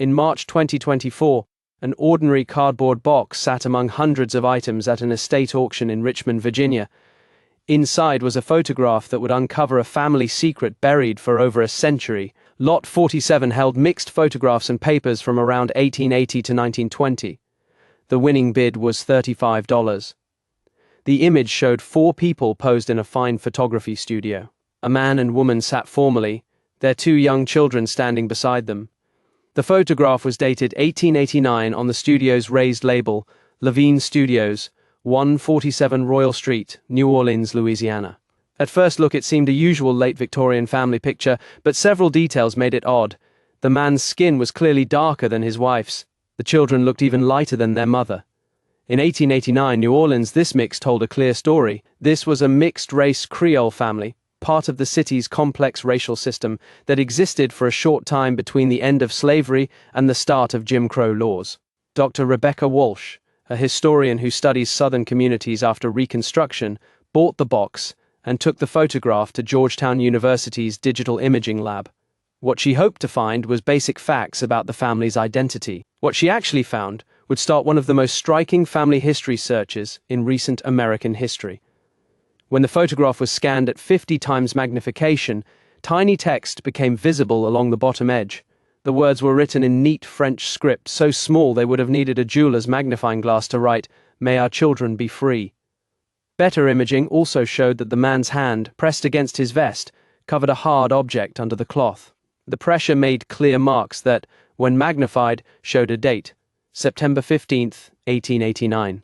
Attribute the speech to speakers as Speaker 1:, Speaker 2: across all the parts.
Speaker 1: In March 2024, an ordinary cardboard box sat among hundreds of items at an estate auction in Richmond, Virginia. Inside was a photograph that would uncover a family secret buried for over a century. Lot 47 held mixed photographs and papers from around 1880 to 1920. The winning bid was $35. The image showed 4 people posed in a fine photography studio. A man and woman sat formally, their 2 young children standing beside them. The photograph was dated 1889 on the studio's raised label, Levine Studios, 147 Royal Street, New Orleans, Louisiana. At first look it seemed a usual late Victorian family picture, but several details made it odd. The man's skin was clearly darker than his wife's. The children looked even lighter than their mother. In 1889 New Orleans, this mix told a clear story. This was a mixed-race Creole family, part of the city's complex racial system that existed for a short time between the end of slavery and the start of Jim Crow laws. Dr. Rebecca Walsh, a historian who studies Southern communities after Reconstruction, bought the box and took the photograph to Georgetown University's digital imaging lab. What she hoped to find was basic facts about the family's identity. What she actually found would start one of the most striking family history searches in recent American history. When the photograph was scanned at 50 times magnification, tiny text became visible along the bottom edge. The words were written in neat French script, so small they would have needed a jeweler's magnifying glass to write, "May our children be free." Better imaging also showed that the man's hand, pressed against his vest, covered a hard object under the cloth. The pressure made clear marks that, when magnified, showed a date, September 15th, 1889.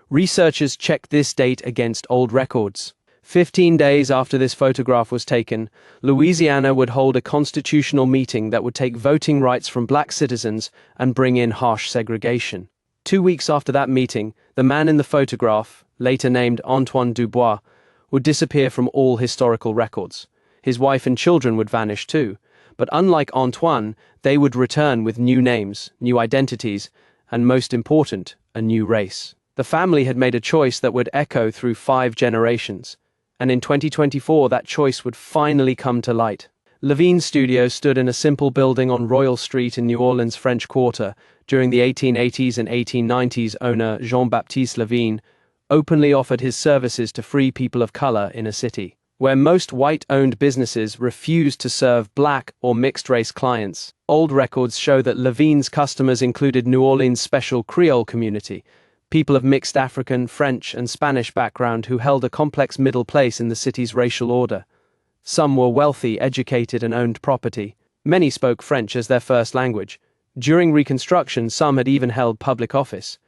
Speaker 1: Researchers checked this date against old records. 15 days after this photograph was taken, Louisiana would hold a constitutional meeting that would take voting rights from black citizens and bring in harsh segregation. 2 weeks after that meeting, the man in the photograph, later named Antoine Dubois, would disappear from all historical records. His wife and children would vanish too, but unlike Antoine, they would return with new names, new identities, and most important, a new race. The family had made a choice that would echo through 5 generations, and in 2024 that choice would finally come to light. Levine Studios stood in a simple building on Royal Street in New Orleans' French Quarter. During the 1880s and 1890s, owner Jean-Baptiste Levine openly offered his services to free people of color in a city where most white-owned businesses refused to serve black or mixed-race clients. Old records show that Levine's customers included New Orleans' special Creole community, people of mixed African, French, and Spanish background who held a complex middle place in the city's racial order. Some were wealthy, educated, and owned property. Many spoke French as their first language. During Reconstruction, some had even held public office.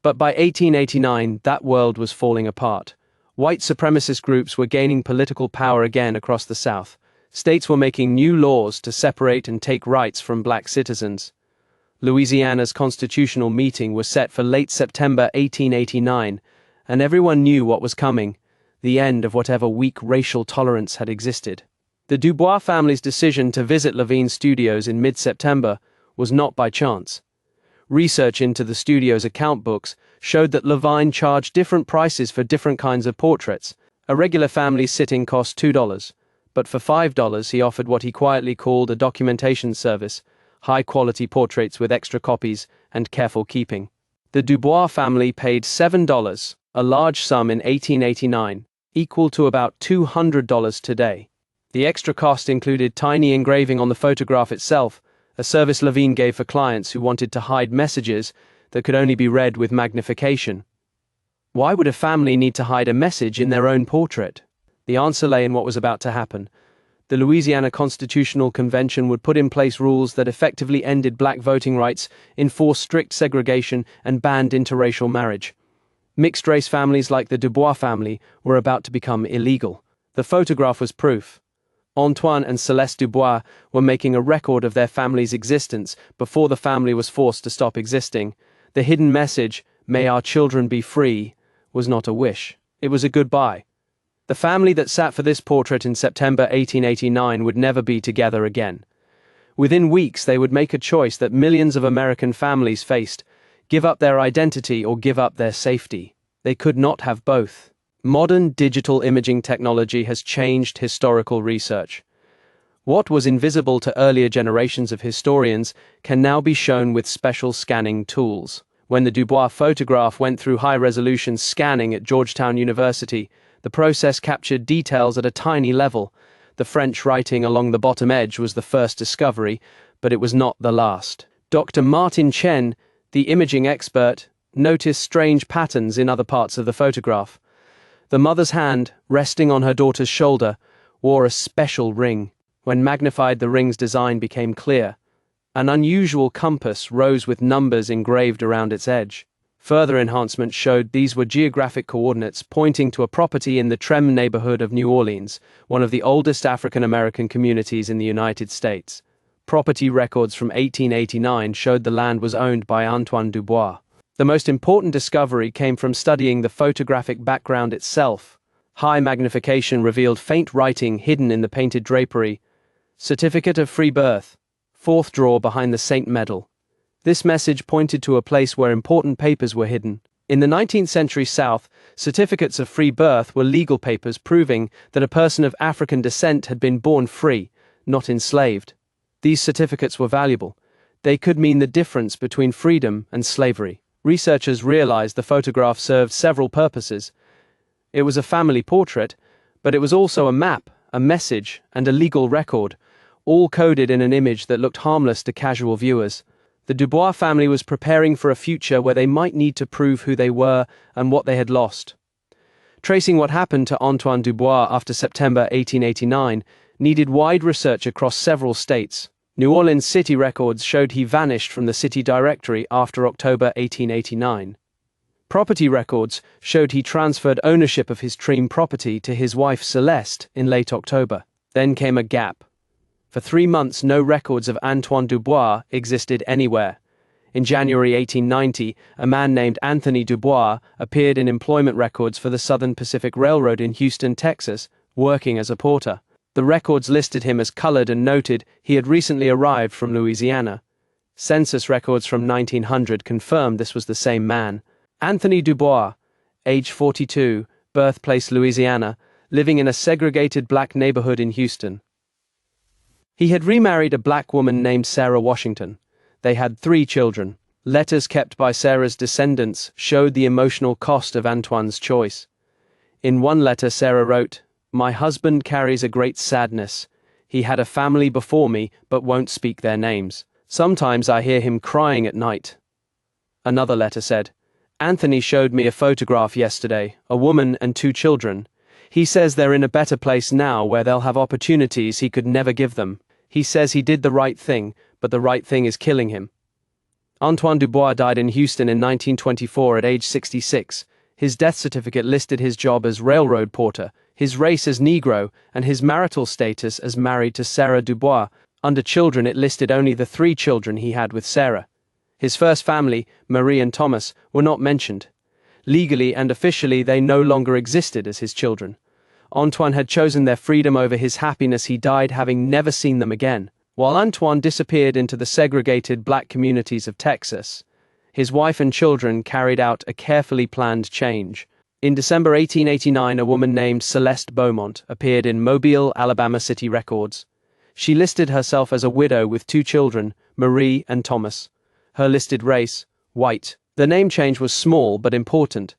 Speaker 1: But by 1889, that world was falling apart. White supremacist groups were gaining political power again across the South. States were making new laws to separate and take rights from black citizens. Louisiana's constitutional meeting was set for late September 1889, and everyone knew what was coming: the end of whatever weak racial tolerance had existed. The Dubois family's decision to visit Levine Studios in mid-September was not by chance. Research into the studio's account books showed that Levine charged different prices for different kinds of portraits. A regular family sitting cost $2, but for $5 he offered what he quietly called a documentation service, high-quality portraits with extra copies and careful keeping. The Dubois family paid $7, a large sum in 1889, equal to about $200 today. The extra cost included tiny engraving on the photograph itself, a service Levine gave for clients who wanted to hide messages that could only be read with magnification. Why would a family need to hide a message in their own portrait? The answer lay in what was about to happen. The Louisiana Constitutional Convention would put in place rules that effectively ended black voting rights, enforced strict segregation, and banned interracial marriage. Mixed-race families like the Dubois family were about to become illegal. The photograph was proof. Antoine and Celeste Dubois were making a record of their family's existence before the family was forced to stop existing. The hidden message, "May our children be free," was not a wish. It was a goodbye. The family that sat for this portrait in September 1889 would never be together again. Within weeks, they would make a choice that millions of American families faced: give up their identity or give up their safety. They could not have both. Modern digital imaging technology has changed historical research. What was invisible to earlier generations of historians can now be shown with special scanning tools. When the Dubois photograph went through high-resolution scanning at Georgetown University, the process captured details at a tiny level. The French writing along the bottom edge was the first discovery, but it was not the last. Dr. Martin Chen, the imaging expert, noticed strange patterns in other parts of the photograph. The mother's hand, resting on her daughter's shoulder, wore a special ring. When magnified, the ring's design became clear. An unusual compass rose with numbers engraved around its edge. Further enhancement showed these were geographic coordinates pointing to a property in the Treme neighborhood of New Orleans, one of the oldest African-American communities in the United States. Property records from 1889 showed the land was owned by Antoine Dubois. The most important discovery came from studying the photographic background itself. High magnification revealed faint writing hidden in the painted drapery. Certificate of Free Birth, fourth drawer behind the Saint Medal. This message pointed to a place where important papers were hidden. In the 19th century South, certificates of free birth were legal papers proving that a person of African descent had been born free, not enslaved. These certificates were valuable. They could mean the difference between freedom and slavery. Researchers realized the photograph served several purposes. It was a family portrait, but it was also a map, a message, and a legal record, all coded in an image that looked harmless to casual viewers. The Dubois family was preparing for a future where they might need to prove who they were and what they had lost. Tracing what happened to Antoine Dubois after September 1889 needed wide research across several states. New Orleans city records showed he vanished from the city directory after October 1889. Property records showed he transferred ownership of his Treme property to his wife Celeste in late October. Then came a gap. For 3 months, no records of Antoine Dubois existed anywhere. In January 1890, a man named Anthony Dubois appeared in employment records for the Southern Pacific Railroad in Houston, Texas, working as a porter. The records listed him as colored and noted he had recently arrived from Louisiana. Census records from 1900 confirmed this was the same man. Anthony Dubois, age 42, birthplace Louisiana, living in a segregated black neighborhood in Houston. He had remarried a black woman named Sarah Washington. They had 3 children. Letters kept by Sarah's descendants showed the emotional cost of Antoine's choice. In one letter, Sarah wrote, "My husband carries a great sadness. He had a family before me, but won't speak their names. Sometimes I hear him crying at night." Another letter said, "Anthony showed me a photograph yesterday, a woman and 2 children. He says they're in a better place now where they'll have opportunities he could never give them. He says he did the right thing, but the right thing is killing him." Antoine Dubois died in Houston in 1924 at age 66. His death certificate listed his job as railroad porter, his race as Negro, and his marital status as married to Sarah Dubois. Under children, it listed only the 3 children he had with Sarah. His first family, Marie and Thomas, were not mentioned. Legally and officially, they no longer existed as his children. Antoine had chosen their freedom over his happiness. He died having never seen them again. While Antoine disappeared into the segregated black communities of Texas, his wife and children carried out a carefully planned change. In December 1889, a woman named Celeste Beaumont appeared in Mobile, Alabama city records. She listed herself as a widow with 2 children, Marie and Thomas. Her listed race, white. The name change was small but important.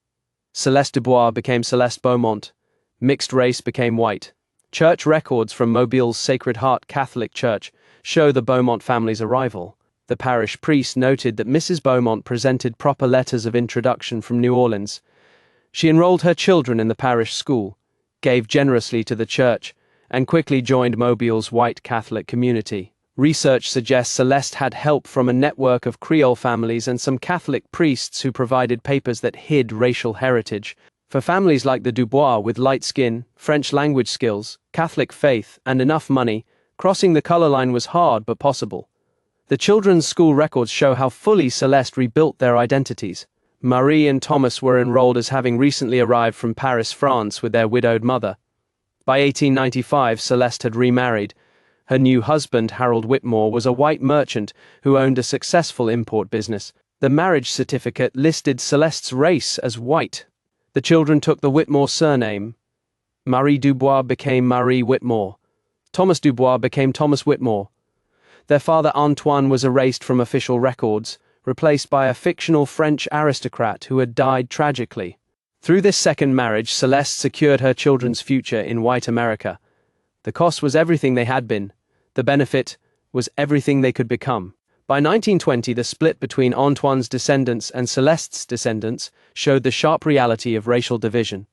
Speaker 1: Celeste Dubois became Celeste Beaumont. Mixed race became white. Church records from Mobile's Sacred Heart Catholic Church show the Beaumont family's arrival. The parish priest noted that Mrs. Beaumont presented proper letters of introduction from New Orleans. She enrolled her children in the parish school, gave generously to the church, and quickly joined Mobile's white Catholic community. Research suggests Celeste had help from a network of Creole families and some Catholic priests who provided papers that hid racial heritage. For families like the Dubois with light skin, French language skills, Catholic faith, and enough money, crossing the color line was hard but possible. The children's school records show how fully Celeste rebuilt their identities. Marie and Thomas were enrolled as having recently arrived from Paris, France, with their widowed mother. By 1895, Celeste had remarried. Her new husband, Harold Whitmore, was a white merchant who owned a successful import business. The marriage certificate listed Celeste's race as white. The children took the Whitmore surname. Marie Dubois became Marie Whitmore. Thomas Dubois became Thomas Whitmore. Their father Antoine was erased from official records, replaced by a fictional French aristocrat who had died tragically. Through this second marriage, Celeste secured her children's future in white America. The cost was everything they had been. The benefit was everything they could become. By 1920, the split between Antoine's descendants and Celeste's descendants showed the sharp reality of racial division.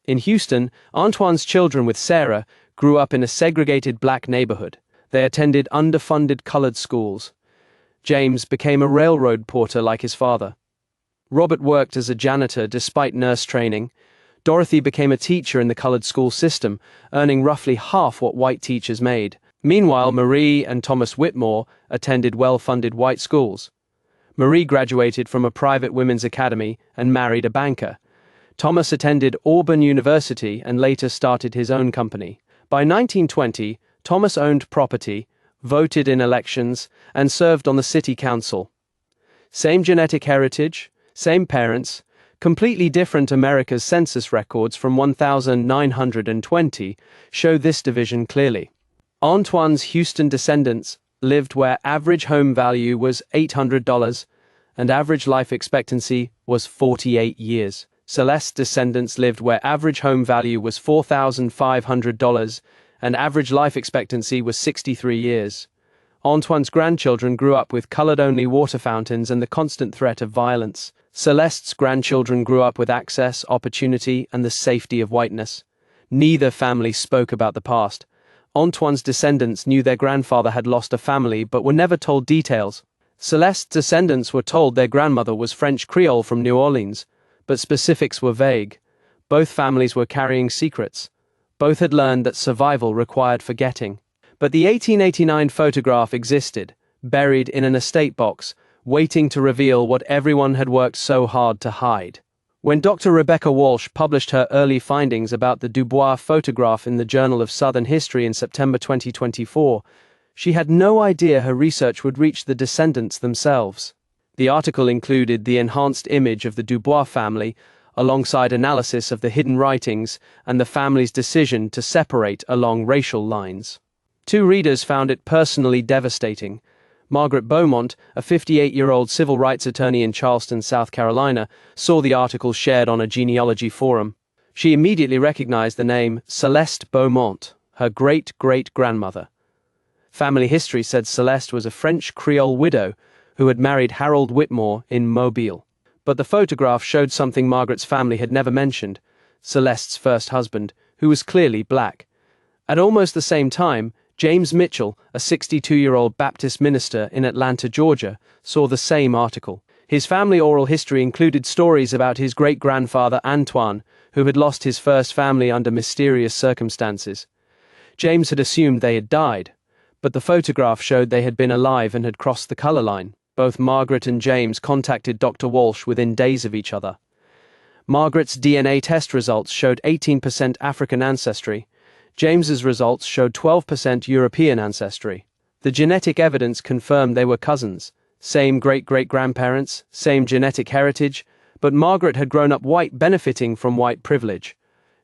Speaker 1: In Houston, Antoine's children with Sarah grew up in a segregated black neighborhood. They attended underfunded colored schools. James became a railroad porter like his father. Robert worked as a janitor despite nurse training. Dorothy became a teacher in the colored school system, earning roughly half what white teachers made. Meanwhile, Marie and Thomas Whitmore attended well-funded white schools. Marie graduated from a private women's academy and married a banker. Thomas attended Auburn University and later started his own company. By 1920, Thomas owned property, voted in elections, and served on the city council. Same genetic heritage, same parents, completely different. America's census records from 1920 show this division clearly. Antoine's Houston descendants lived where average home value was $800 and average life expectancy was 48 years. Celeste's descendants lived where average home value was $4,500 and average life expectancy was 63 years. Antoine's grandchildren grew up with colored-only water fountains and the constant threat of violence. Celeste's grandchildren grew up with access, opportunity, and the safety of whiteness. Neither family spoke about the past. Antoine's descendants knew their grandfather had lost a family but were never told details. Celeste's descendants were told their grandmother was French Creole from New Orleans, but specifics were vague. Both families were carrying secrets. Both had learned that survival required forgetting. But the 1889 photograph existed, buried in an estate box, waiting to reveal what everyone had worked so hard to hide. When Dr. Rebecca Walsh published her early findings about the Dubois photograph in the Journal of Southern History in September 2024, she had no idea her research would reach the descendants themselves. The article included the enhanced image of the Dubois family, alongside analysis of the hidden writings and the family's decision to separate along racial lines. Two readers found it personally devastating. Margaret Beaumont, a 58-year-old civil rights attorney in Charleston, South Carolina, saw the article shared on a genealogy forum. She immediately recognized the name Celeste Beaumont, her great-great-grandmother. Family history said Celeste was a French Creole widow who had married Harold Whitmore in Mobile. But the photograph showed something Margaret's family had never mentioned: Celeste's first husband, who was clearly black. At almost the same time, James Mitchell, a 62-year-old Baptist minister in Atlanta, Georgia, saw the same article. His family oral history included stories about his great-grandfather Antoine, who had lost his first family under mysterious circumstances. James had assumed they had died, but the photograph showed they had been alive and had crossed the color line. Both Margaret and James contacted Dr. Walsh within days of each other. Margaret's DNA test results showed 18% African ancestry. James's results showed 12% European ancestry. The genetic evidence confirmed they were cousins. Same great-great-grandparents, same genetic heritage, but Margaret had grown up white, benefiting from white privilege.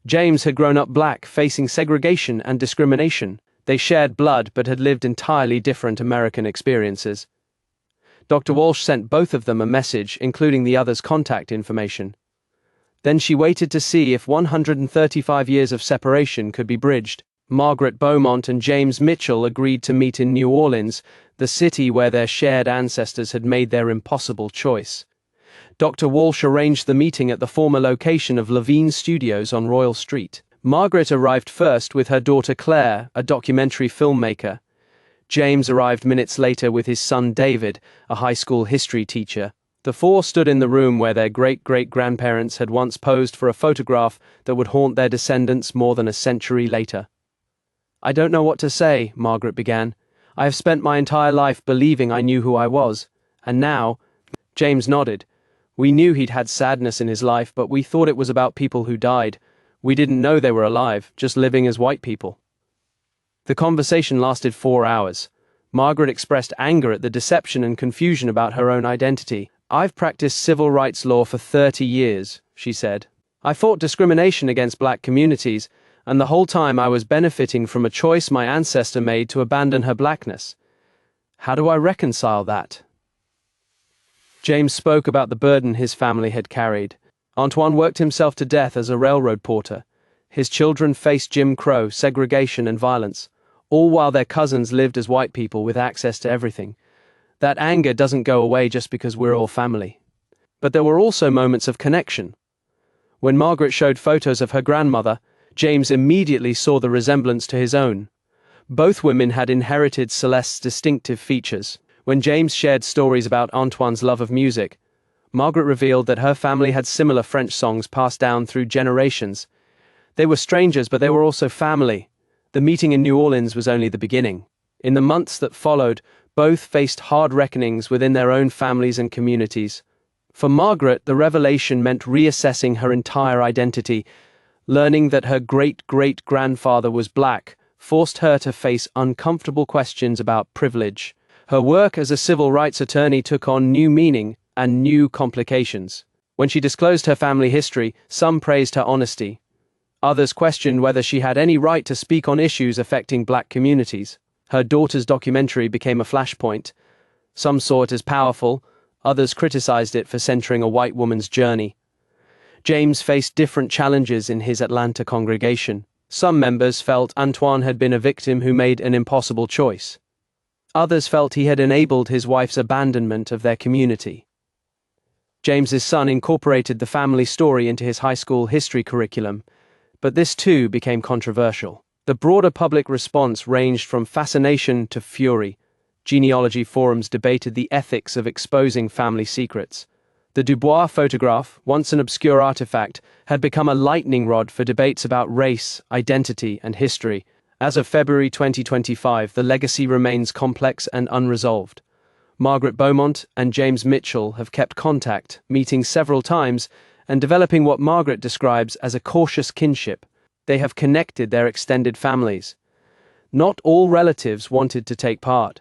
Speaker 1: James had grown up black, facing segregation and discrimination. They shared blood but had lived entirely different American experiences. Dr. Walsh sent both of them a message, including the other's contact information. Then she waited to see if 135 years of separation could be bridged. Margaret Beaumont and James Mitchell agreed to meet in New Orleans, the city where their shared ancestors had made their impossible choice. Dr. Walsh arranged the meeting at the former location of Levine Studios on Royal Street. Margaret arrived first with her daughter Claire, a documentary filmmaker. James arrived minutes later with his son David, a high school history teacher. The four stood in the room where their great-great-grandparents had once posed for a photograph that would haunt their descendants more than a century later. "I don't know what to say," Margaret began. "I have spent my entire life believing I knew who I was, and now—" James nodded. "We knew he'd had sadness in his life, but we thought it was about people who died. We didn't know they were alive, just living as white people." The conversation lasted 4 hours. Margaret expressed anger at the deception and confusion about her own identity. "I've practiced civil rights law for 30 years, she said. "I fought discrimination against black communities. and the whole time I was benefiting from a choice my ancestor made to abandon her blackness. How do I reconcile that? James spoke about the burden his family had carried. Antoine worked himself to death as a railroad porter. His children faced Jim Crow, segregation, and violence, all while their cousins lived as white people with access to everything. That anger doesn't go away just because we're all family. But there were also moments of connection. When Margaret showed photos of her grandmother, James immediately saw the resemblance to his own. Both women had inherited Celeste's distinctive features. When James shared stories about Antoine's love of music, Margaret revealed that her family had similar French songs passed down through generations. They were strangers, but they were also family. The meeting in New Orleans was only the beginning. In the months that followed, both faced hard reckonings within their own families and communities. For Margaret, the revelation meant reassessing her entire identity. Learning that her great-great-grandfather was black forced her to face uncomfortable questions about privilege. Her work as a civil rights attorney took on new meaning and new complications. When she disclosed her family history, some praised her honesty. Others questioned whether she had any right to speak on issues affecting black communities. Her daughter's documentary became a flashpoint. Some saw it as powerful, others criticized it for centering a white woman's journey. James faced different challenges in his Atlanta congregation. Some members felt Antoine had been a victim who made an impossible choice. Others felt he had enabled his wife's abandonment of their community. James's son incorporated the family story into his high school history curriculum, but this too became controversial. The broader public response ranged from fascination to fury. Genealogy forums debated the ethics of exposing family secrets. The Dubois photograph, once an obscure artifact, had become a lightning rod for debates about race, identity, and history. As of February 2025, the legacy remains complex and unresolved. Margaret Beaumont and James Mitchell have kept contact, meeting several times, and developing what Margaret describes as a cautious kinship. They have connected their extended families. Not all relatives wanted to take part.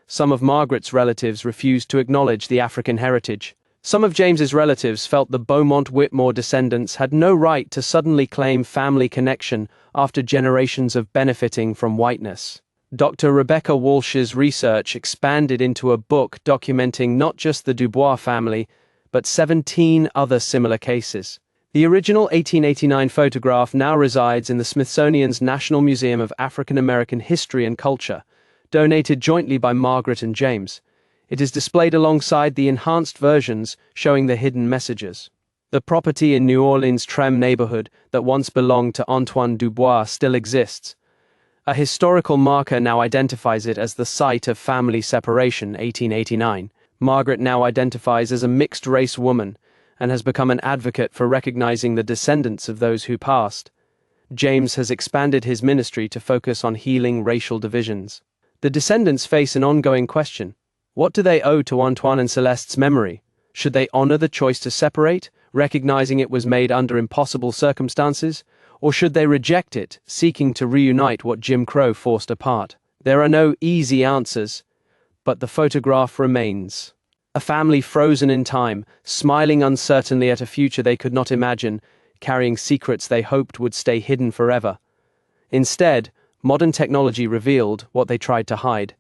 Speaker 1: Some of Margaret's relatives refused to acknowledge the African heritage. Some of James's relatives felt the Beaumont-Whitmore descendants had no right to suddenly claim family connection after generations of benefiting from whiteness. Dr. Rebecca Walsh's research expanded into a book documenting not just the Dubois family, but 17 other similar cases. The original 1889 photograph now resides in the Smithsonian's National Museum of African American History and Culture, donated jointly by Margaret and James. It is displayed alongside the enhanced versions showing the hidden messages. The property in New Orleans' Trem neighborhood that once belonged to Antoine Dubois still exists. A historical marker now identifies it as the site of family separation, 1889. Margaret now identifies as a mixed-race woman and has become an advocate for recognizing the descendants of those who passed. James has expanded his ministry to focus on healing racial divisions. The descendants face an ongoing question. What do they owe to Antoine and Celeste's memory? Should they honor the choice to separate, recognizing it was made under impossible circumstances? Or should they reject it, seeking to reunite what Jim Crow forced apart? There are no easy answers, but the photograph remains. A family frozen in time, smiling uncertainly at a future they could not imagine, carrying secrets they hoped would stay hidden forever. Instead, modern technology revealed what they tried to hide.